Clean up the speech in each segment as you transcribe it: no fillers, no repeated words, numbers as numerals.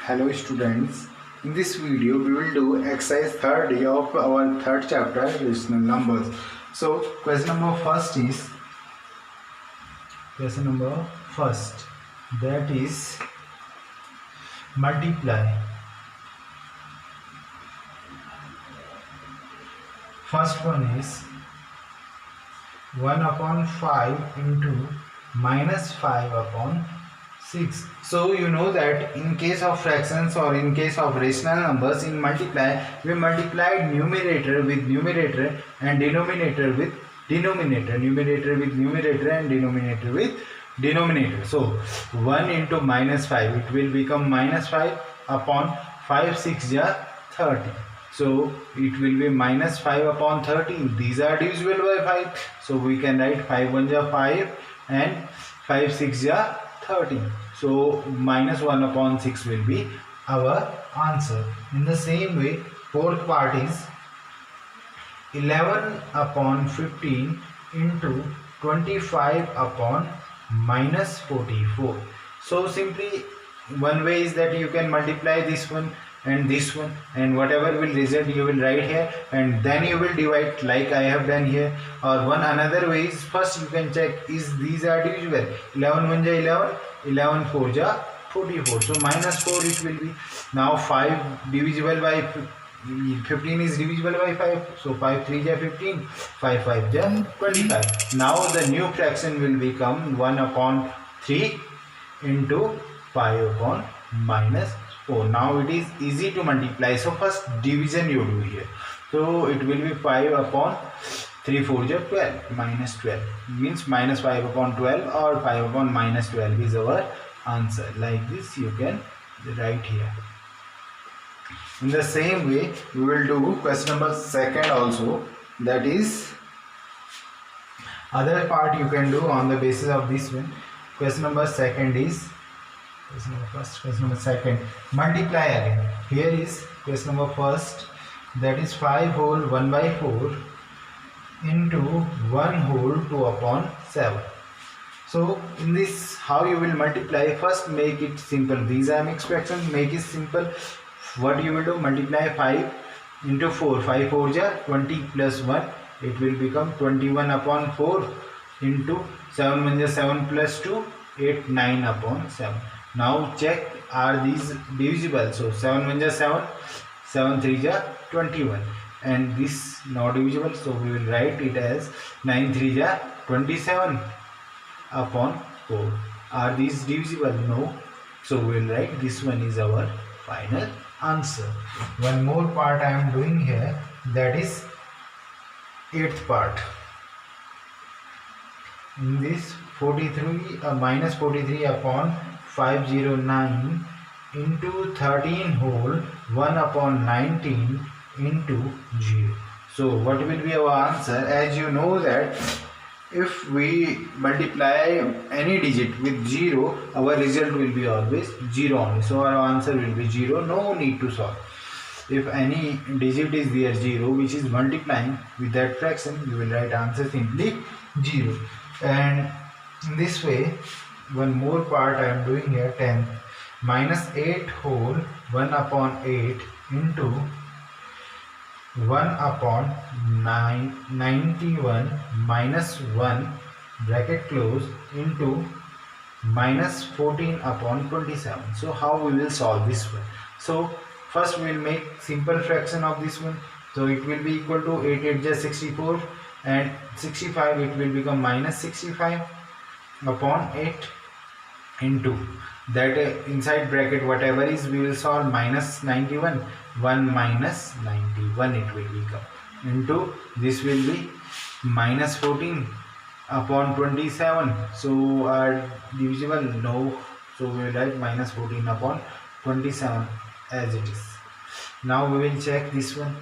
Hello students, in this video we will do exercise 30 of our third chapter rational numbers. So question number first that is multiply. First one is 1 upon 5 into minus 5 upon 6. So you know that in case of fractions or in case of rational numbers, in multiply we multiplied numerator with numerator and denominator with denominator, numerator with numerator and denominator with denominator. So 1 into minus 5, it will become minus 5 upon 5 6 are 30. So it will be minus 5 upon 30. These are divisible by 5. So we can write 5 1 are 5 and 5 6 are 30. So minus 1 upon 6 will be our answer. In the same way, fourth part is 11 upon 15 into 25 upon minus 44. So simply one way is that you can multiply this one and this one, and whatever will result you will write here and then you will divide like I have done here. Or one another way is, first you can check is these are divisible. 11 1 ja 11, 11 4 ja 44. So minus 4 it will be. Now 5 divisible by 15 is divisible by 5. So 5 3 ja 15, 5 5 ja 25. Now the new fraction will become 1 upon 3 into 5 upon minus 4. Now it is easy to multiply. So first division you do here. So it will be 5 upon 3 4 ja 12, minus 12 means minus 5 upon 12 or 5 upon minus 12 is our answer. Like this you can write here. In the same way we will do question number second also, that is other part you can do on the basis of this one. Question number second is question number first, question number second, multiply again. Here is question number first, that is 5 whole 1 by 4 into 1 whole 2 upon 7. So in this how you will multiply, first make it simple. These are mixed fractions, make it simple. What you will do, multiply 5 into 4, 5 4 ja 20 plus 1, it will become 21 upon 4 into 7 1 ja 7 plus 2, 8 9 upon 7. Now check are these divisible. So 7 1 ja 7, 7 3 ja 21, and this not divisible. So we will write it as 9 3 ja 27 upon 4. Are these divisible? No. So we will write this one is our final answer. One more part I am doing here, that is 8th part. In this 43 minus 43 upon 509 into 13 whole 1 upon 19 into 0. So what will be our answer? As you know that if we multiply any digit with 0, our result will be always 0 only. So our answer will be 0. No need to solve. If any digit is there 0 which is multiplying with that fraction, you will write answer simply 0. And in this way, one more part I am doing here, 10 minus 8 whole 1 upon 8 into 1 upon 91 minus 1 bracket close into minus 14 upon 27. So how we will solve this one? So first we will make simple fraction of this one. So it will be equal to 8 8 ja 64 and 65, it will become minus 65 upon 8 into that inside bracket whatever is we will solve minus 91, 1 minus 91 it will become into this will be minus 14 upon 27. So are divisible? No. So we will write minus 14 upon 27 as it is. Now we will check this one,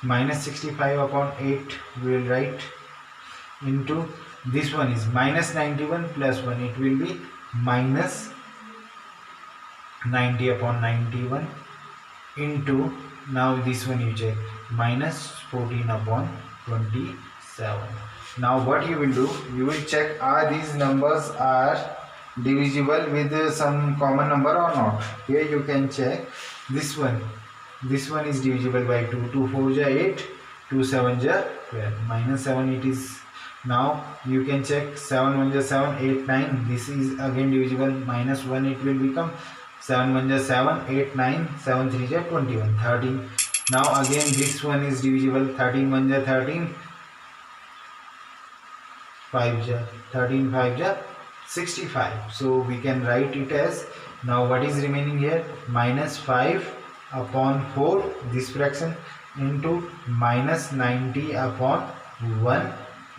minus 65 upon 8 we will write into this one is minus 91 plus 1, it will be minus 90 upon 91 into, now this one you check, minus 14 upon 27. Now what you will do, you will check are these numbers are divisible with some common number or not. Here you can check this one. This one is divisible by 2. 2 4 ja 8, 2 7 ja 12. Minus 7 it is. Now you can check 7 1 ja 7, 8 9. This is again divisible. Minus 1 it will become 7 1 ja 7, 8 9, 7 3 ja 21, 13. Now again this one is divisible. 13 1 ja 13, 5 ja 13, 5 ja 65. So we can write it as, now what is remaining here, minus 5 upon 4 this fraction into minus 90 upon 1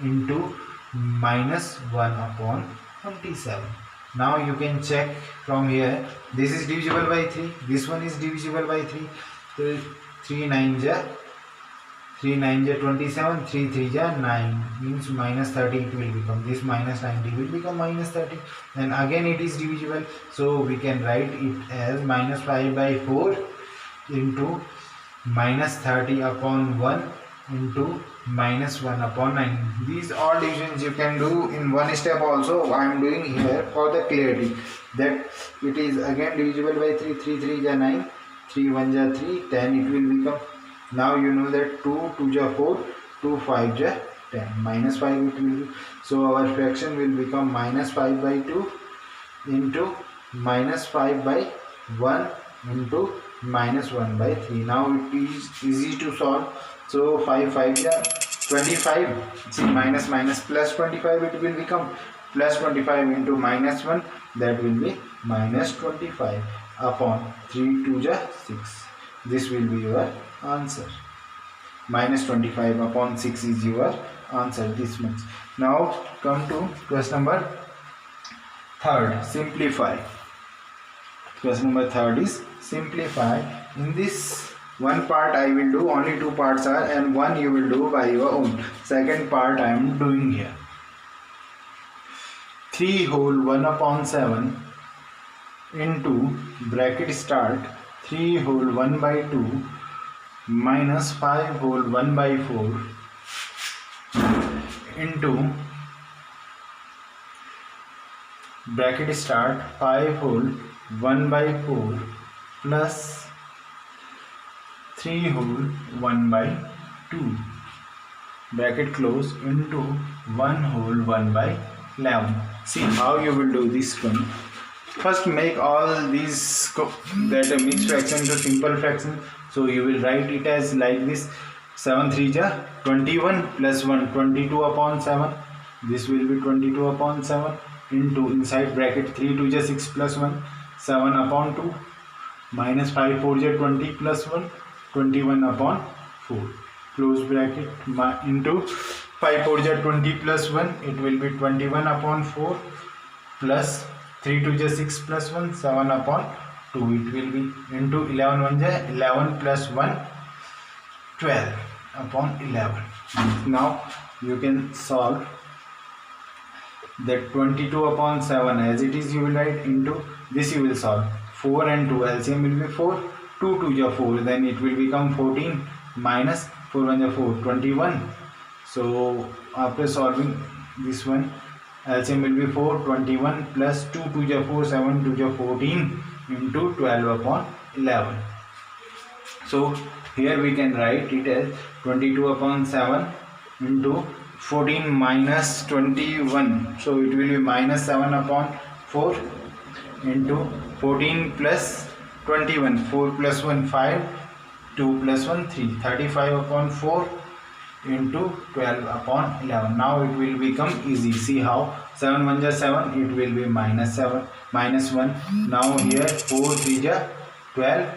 into minus 1 upon 27. Now you can check from here, this is divisible by 3, this one is divisible by 3. So 3 9 ja 27, 3 3 ja 9, means minus 30 it will become. This minus 90 will become minus 30, and again it is divisible, so we can write it as minus 5 by 4 into minus 30 upon 1 into minus 1 upon 9. These all divisions you can do in one step also. I am doing here for the clarity that it is again divisible by 3. 3 3 ja 9, 3 1 ja 3, 10 it will become. Now you know that 2 2 ja 4, 2 5 ja 10, minus 5 it will be. So our fraction will become minus 5 by 2 into minus 5 by 1 into minus 1 by 3. Now it is easy to solve. So 5 5 ja 25. See, minus minus plus 25 it will become. Plus 25 into minus 1, that will be minus 25 upon 3 2 ja 6. This will be your answer. Minus 25 upon 6 is your answer, this much. Now come to question number 3rd, simplify. Question number 3rd is simplify. In this one part I will do, only 2 parts are, and one you will do by your own. Second part I am doing here. 3 whole 1 upon 7 into bracket start 3 whole 1 by 2 minus 5 whole 1 by 4 into bracket start 5 whole 1 by 4 plus 3 whole 1 by 2 bracket close into 1 whole 1 by 11. See how you will do this one. First make all these that mixed fraction to simple fraction. So you will write it as like this. 7 3 ja 21 plus 1, 22 upon 7. This will be 22 upon 7 into inside bracket 3 2 ja 6 plus 1, 7 upon 2 minus 5 4 ja 20 plus 1, 21 upon 4 close bracket into 5 4 ja 20 plus 1, it will be 21 upon 4 plus 3 2 ja 6 plus 1, 7 upon 2 it will be into 11 1 ja 11 plus 1, 12 upon 11. Now you can solve that 22 upon 7 as it is, you will write into this, you will solve 4 and 2 LCM will be 4, 2 2 ja 4, then it will become 14 minus 4 1 ja 4, 21. So after solving this one, LCM will be 4, 21 plus 2 2 ja 4, 7 2 ja 14 into 12 upon 11. So here we can write it as 22 upon 7 into 14 minus 21. So it will be minus 7 upon 4 into 14 plus 21. 4 plus 1 5, 2 plus 1 3. 35 upon 4 into 12 upon 11. Now it will become easy. See how 7 1 ja 7, it will be minus 7 minus 1. Now here 4 3 ja 12.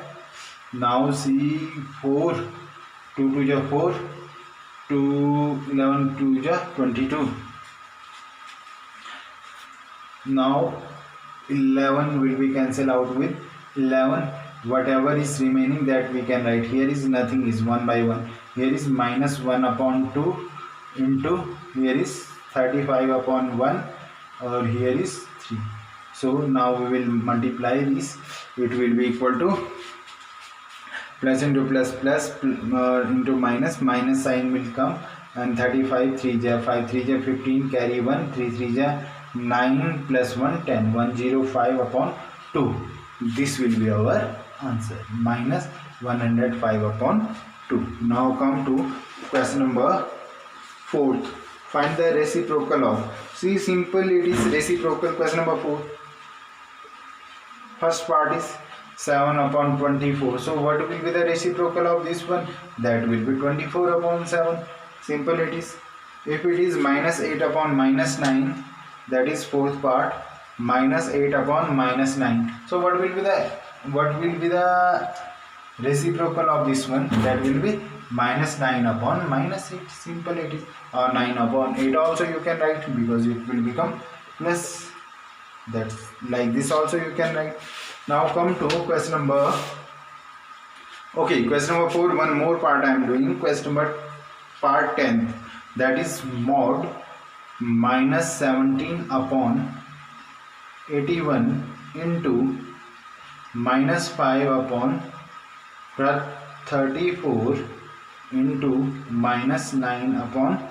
Now see 4 2 2 ja 4, 2 11 2 ja 22. Now 11 will be cancelled out with 11. Whatever is remaining, that we can write. Here is nothing, is 1 by 1. Here is minus 1 upon 2 into here is 35 upon 1, or here is 3. So now we will multiply this. It will be equal to plus into plus plus into minus, minus sign will come, and 35 3 ja 5 3 ja 15, carry 1, 3 3 ja 9 plus 1 10, 105 upon 2. This will be our answer, minus 105 upon 2. Now come to question number 4th. Find the reciprocal of. See, simple, it is reciprocal. Question number 4. First part is 7 upon 24. So what will be the reciprocal of this one? That will be 24 upon 7. Simple it is. If it is minus 8 upon minus 9, that is fourth part, minus 8 upon minus 9. So what will be the reciprocal of this one? That will be minus 9 upon minus 8. Simple it is. Or 9 upon 8 also you can write, because it will become plus. That's like this also you can write. Now come to question number, question number 4. One more part I am doing. Question number part 10, that is mod minus 17 upon 81 into minus 5 upon 34 into minus 9 upon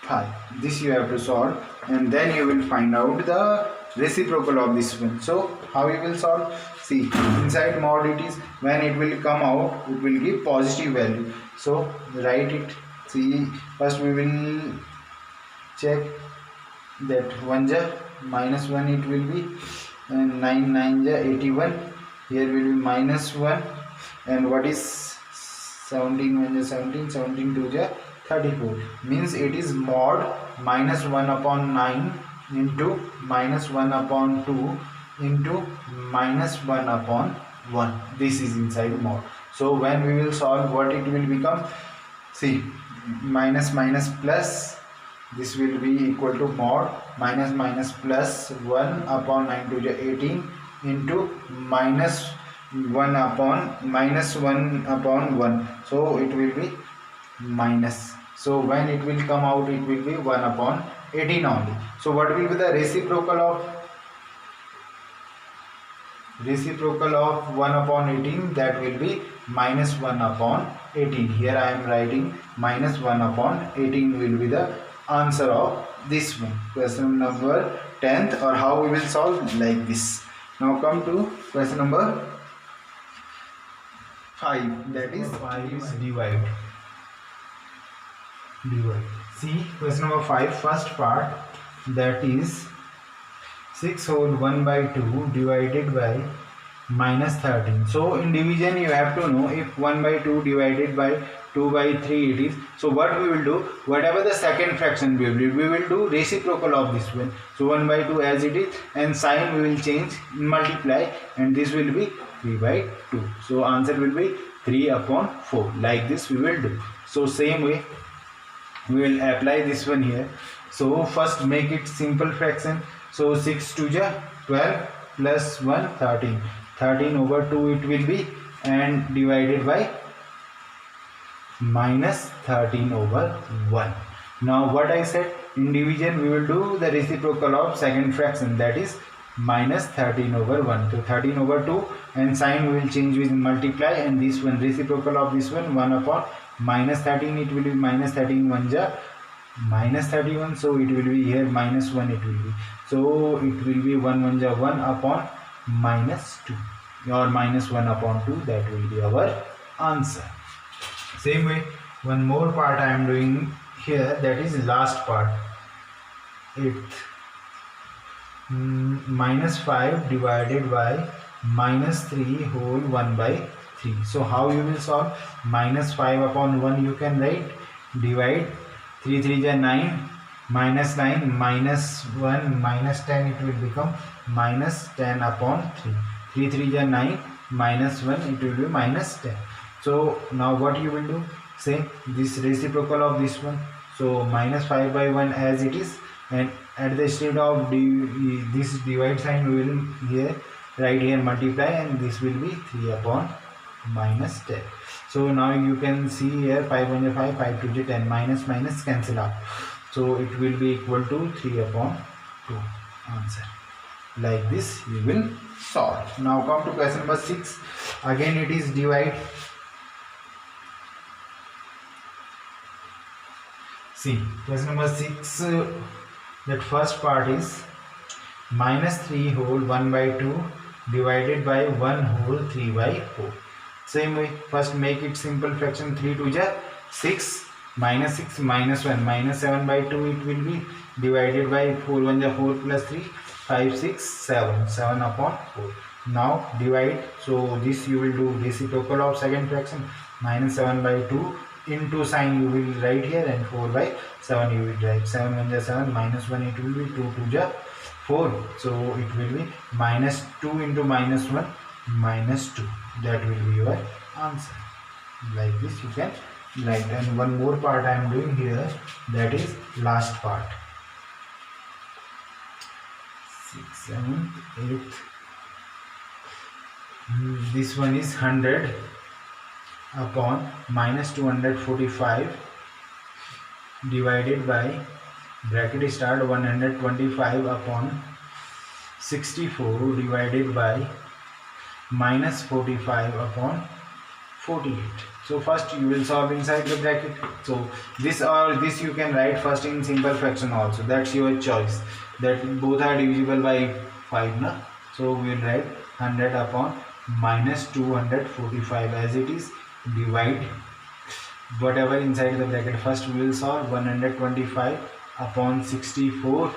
5. This you have to solve, and then you will find out the reciprocal of this one. So how you will solve? See, inside mod it is, when it will come out, it will give positive value. So write it. See, first we will check that 1 ja minus 1 it will be, and 9 9 ja 81. Here will be minus 1, and what is 17 1 ja 17, 17 2 ja 34. Means it is mod minus 1 upon 9 into minus 1 upon 2 into minus 1 upon 1. This is inside mod. So when we will solve, what it will become? See, minus minus plus, this will be equal to mod minus minus plus 1 upon 9 to the 18 into minus 1 upon minus 1 upon 1. So it will be minus. So when it will come out, it will be 1 upon 18 only. So what will be the reciprocal of 1 upon 18? That will be minus 1 upon 18. Here I am writing minus 1 upon 18 will be the answer of this one. Question number 10th, or how we will solve like this. Now come to question number 5. That is 5 is divide. See, question number 5, first part, that is 6 whole 1 by 2 divided by minus 13. So in division you have to know, if 1 by 2 divided by 2 by 3 it is. So what we will do, whatever the second fraction we will do reciprocal of this one. So 1 by 2 as it is, and sign we will change, multiply, and this will be 3 by 2. So answer will be 3 upon 4. Like this we will do. So same way we will apply this one here. So first make it simple fraction. So 6 2 ja 12 plus 1 13. 13 over 2 it will be, and divided by minus 13 over 1. Now what I said, in division we will do the reciprocal of second fraction, that is minus 13 over 1. So 13 over 2, and sign we will change with multiply, and this one reciprocal of this one 1 upon minus 13, it will be minus 13 1 ja minus 31. So it will be here minus 1 it will be. So it will be 1 1 ja 1 upon minus 2, or minus 1 upon 2. That will be our answer. Same way, one more part I am doing here, that is last part, 8th. Minus 5 divided by minus 3 whole 1 by 3. So how you will solve? Minus 5 upon 1 you can write, divide 3 3 ja 9, minus 9 minus 1 minus 10, it will become minus 10 upon 3. 3 3 ja 9, minus 1, it will be minus 10. So now what you will do? Say this reciprocal of this one. So minus 5 by 1 as it is, and at the instead of this divide sign we will here write here multiply, and this will be 3 upon minus 10. So now you can see here 5 1 5, 5 2 10, minus minus cancel out. So it will be equal to 3 upon 2. Answer. Like this you will solve. Now come to question number 6. Again it is divide. See, question number 6, that first part is minus 3 whole 1 by 2 divided by 1 whole 3 by 4. Same way, first make it simple fraction. 3 to the 6, minus 6 minus 1 minus 7 by 2 it will be, divided by 4 1 the 4 plus 3 5 6 7 7 upon 4. Now divide, so this you will do reciprocal of second fraction. Minus 7 by 2 into sign you will write here, and 4 by 7 you will write. 7 1 the 7 minus 1 it will be 2 2 the 4, so it will be minus 2 into minus 1 minus 2. That will be your answer. Like this you can write. And one more part I am doing here, that is last part. 6th 7th 8th. This one is 100 upon minus 245 divided by, bracket start, 125 upon 64 divided by minus 45 upon 48. So first you will solve inside the bracket. So this or this you can write first in simple fraction also, that's your choice. That both are divisible by 5 na? So we will write 100 upon minus 245 as it is, divide whatever inside the bracket. First we will solve 125 upon 64,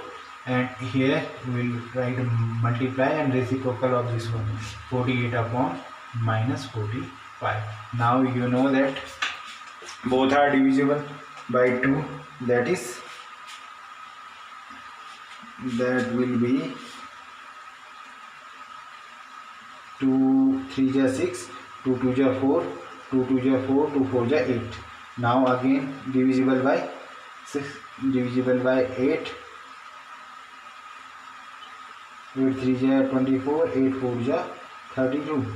and here we will write multiply and reciprocal of this one, 48 upon minus 45. Now you know that both are divisible by 2, that will be 2 3 ja 6, 2 2 ja 4, 2 2 ja 4, 2 4 ja 8. Now again divisible by 6, divisible by 8, 8 3 ja 24, 8 4 ja 32.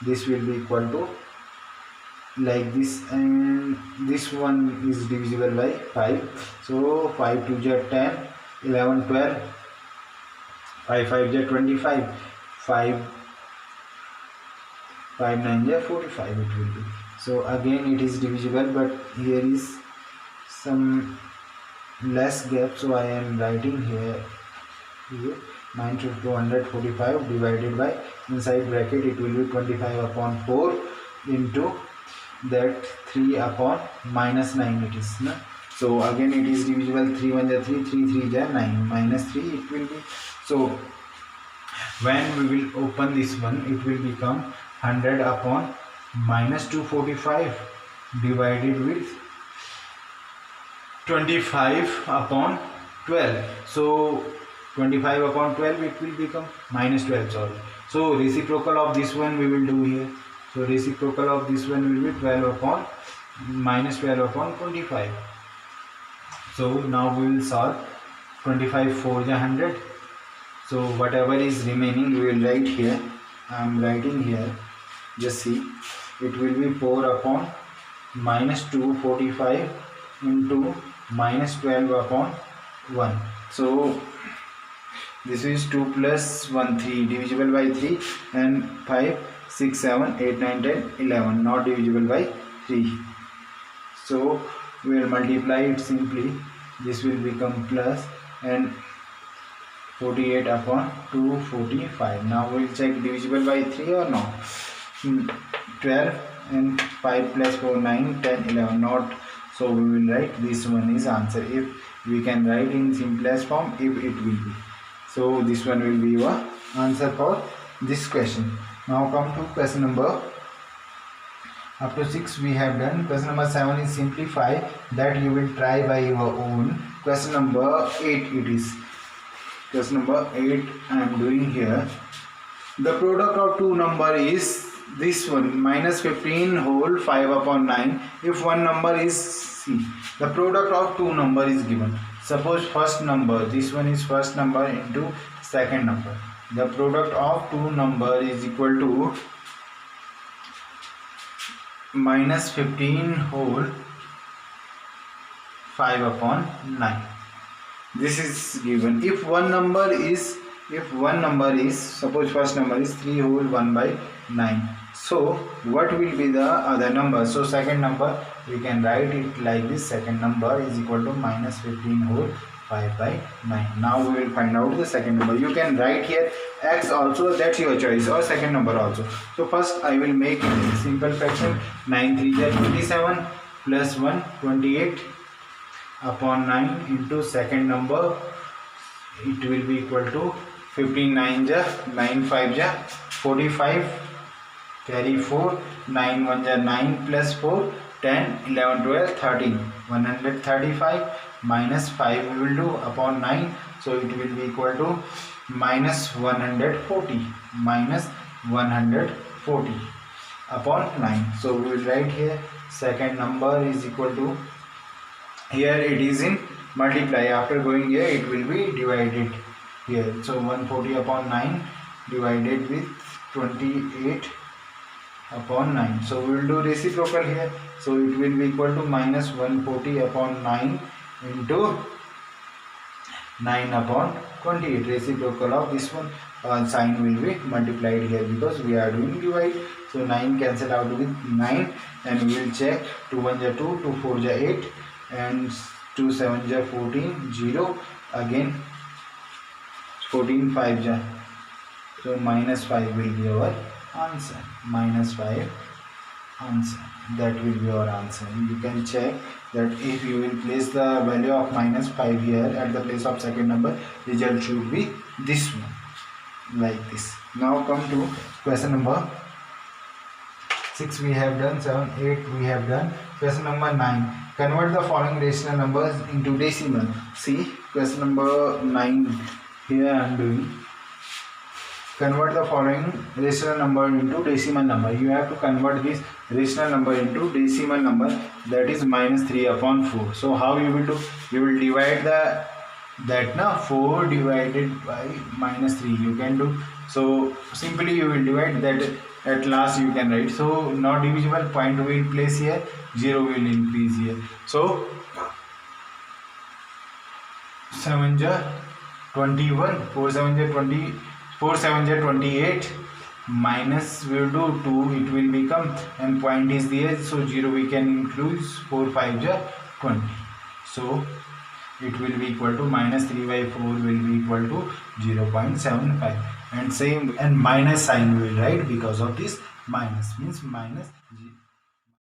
This will be equal to like this, and this one is divisible by 5. So 5 2 ja 10, 11 12, 5 5 ja 25, 5 5 9 ja 45 it will be. So again it is divisible, but here is some less gap, so I am writing here 9 to 245 divided by, inside bracket it will be 25 upon 4 into that 3 upon minus 9 it is na? So again it is divisible. 3 1 ja 3, 3 3 ja 9, minus 3 it will be. So when we will open this one, it will become 100 upon minus 245 divided with 25 upon 12. So 25 upon 12 it will become minus 12, sorry. So reciprocal of this one we will do here. So reciprocal of this one will be 12 upon minus 12 upon 25. So now we will solve. 25 4 ja 100. So whatever is remaining we will write here. I am writing here, just see, it will be 4 upon minus 245 into minus 12 upon 1. So this is 2 plus 1 3, divisible by 3, and 5 6 7 8 9 10 11, not divisible by 3. So we will multiply it simply. This will become plus, and 48 upon 245. Now we will check divisible by 3 or not. 12 and 5 plus 4 9 10 11, not. So we will write this one is answer. If we can write in simplest form, if it will be. So this one will be your answer for this question. Now come to question number, up to 6 we have done. Question number 7 is simplify, that you will try by your own. Question number 8 it is. Question number 8 I am doing here. The product of two number is this one, minus 15 whole 5 upon 9. If one number is C, the product of two number is given. Suppose first number, this one is first number into second number. The product of two number is equal to minus 15 whole 5 upon 9. This is given. If one number is, suppose first number is 3 whole 1 by 9. So what will be the other number? So second number we can write it like this. Second number is equal to minus 15 whole 5 by 9. Now we will find out the second number. You can write here x also, that's your choice, or second number also. So first I will make simple fraction. 9 3 is 27 plus 1 28 upon 9 into second number. It will be equal to 15 9 ja 9 5 ja 45, carry 4, 9 1 ja 9 plus 4 10 11 12 13, 135 minus 5 we will do upon 9, so it will be equal to minus 140, minus 140 upon 9. So we will write here second number is equal to, here it is in multiply, after going here it will be divided here. So 140 upon 9 divided with 28 upon 9. So we will do reciprocal here. So it will be equal to minus 140 upon 9 into 9 upon 28. Reciprocal of this one, sign will be multiplied here because we are doing divide. So 9 cancel out with 9 and we will check. 2 1 ja 2, 2 4 ja 8 and 2 7 ja 14, 0 again 14 5 ja. So minus 5 will be our answer. Minus 5 answer. That will be our answer. You can check that if you will place the value of minus 5 here at the place of second number, result should be this one, like this. Now come to question number 6 we have done, 7, 8 we have done. Question number 9. Convert the following rational numbers into decimal. See, question number 9 here I am doing. Convert the following rational number into decimal number. You have to convert this rational number into decimal number, that is minus 3 upon 4. So how you will do? You will divide that 4 divided by minus 3 you can do. So simply you will divide that, at last you can write. So not divisible, point will place here, 0 will increase here. So 7 ja 21, 4 7 ja 20, 4 7 ja 28, minus we will do 2, it will become, and point is there, so 0 we can include, 4 5 ja 20. So it will be equal to minus 3 by 4 will be equal to 0.75, and same and minus sign we will write because of this minus, means minus